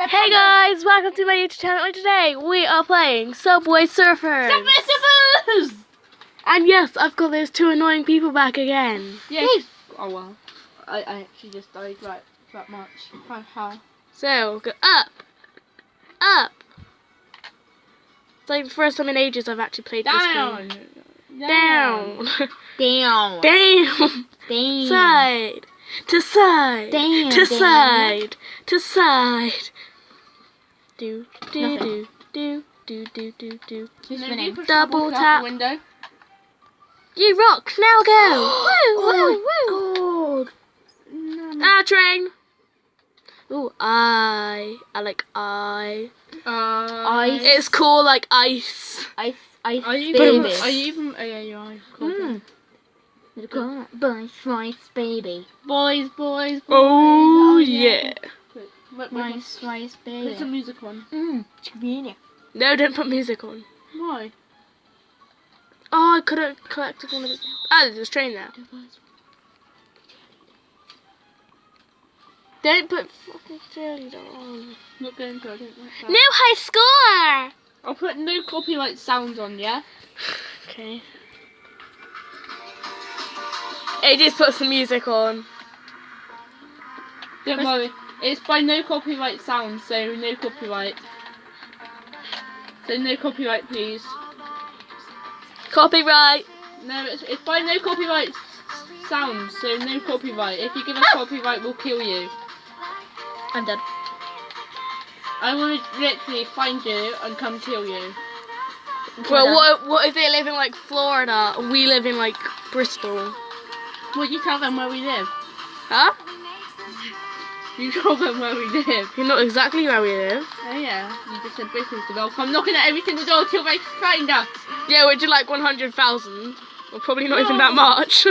Hey guys, welcome to my YouTube channel, and today we are playing Subway Surfers! Subway Surfers! And yes, I've got those two annoying people back again. Yes. Oh well. I actually just died that much. Haha. So, go up! Up! It's like the first time in ages I've actually played this game. Down! Down. Down! Down. Side! To side! Down. To side! To side! Do, do, do, do, do, do, do, do. Who's winning? Double tap. Window. You rock! Now go! Woo! Woo! Woo! God. No. Ah, train! Ooh, I like I. Ice. It's cool like ice. Ice. Are you Baby. even? Oh yeah, you are. Cool. Boys, baby. Boys. Oh yeah. Rice, baby. Put some music on. No, don't put music on. Why? Oh, I could have collected one of the. Ah, there's a train there. Don't put fucking cheerleader on. Not going to. I don't like that. No high score. I'll put no copyright sounds on, yeah? Okay. Hey, just put some music on. Don't worry. It's by no copyright sounds, so no copyright. So no copyright, please. Copyright. No, it's by no copyright sounds, so no copyright. If you give us copyright, we'll kill you. I'm dead. I will literally find you and come kill you. Well, what if they live in like Florida and we live in like Bristol? Well, you tell them where we live. Huh? You tell them where we live. You know exactly where we live. Oh yeah, you just said Bristol, so they'll come knocking at every single door till they find us. Yeah, which is like 100,000. Or probably not even that much.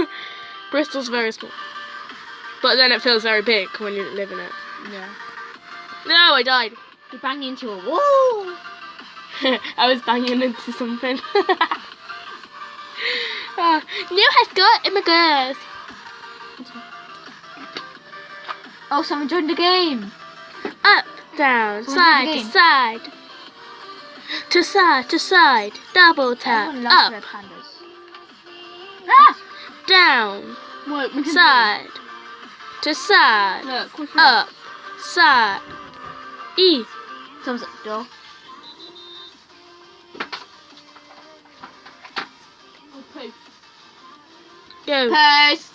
Bristol's very small. But then it feels very big when you live in it. Yeah. No, I died. You bang into a wall. I was banging into something. No, I've got immigrants. Oh, someone joined the game. Up, down, side to side. To side to side. Double tap. Up, down, side to side. Look, Up, side. E. Someone's at the door. Go. Post.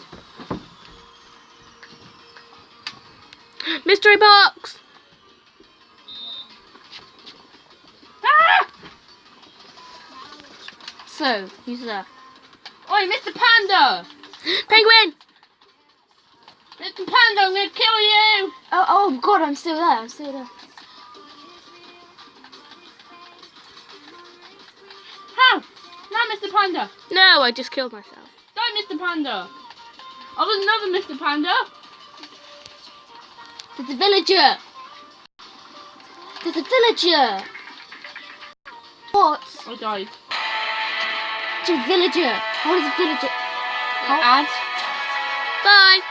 Mystery box. Ah! So, who's there? Oi, Mr. Panda! Penguin. Mr. Panda, I'm gonna kill you! Oh God, I'm still there. How? No, Mr. Panda! No, I just killed myself. Die, Mr. Panda! Oh, there's another Mr. Panda! There's a villager. What? I died. It's a villager. What is a villager? Ads? Bye.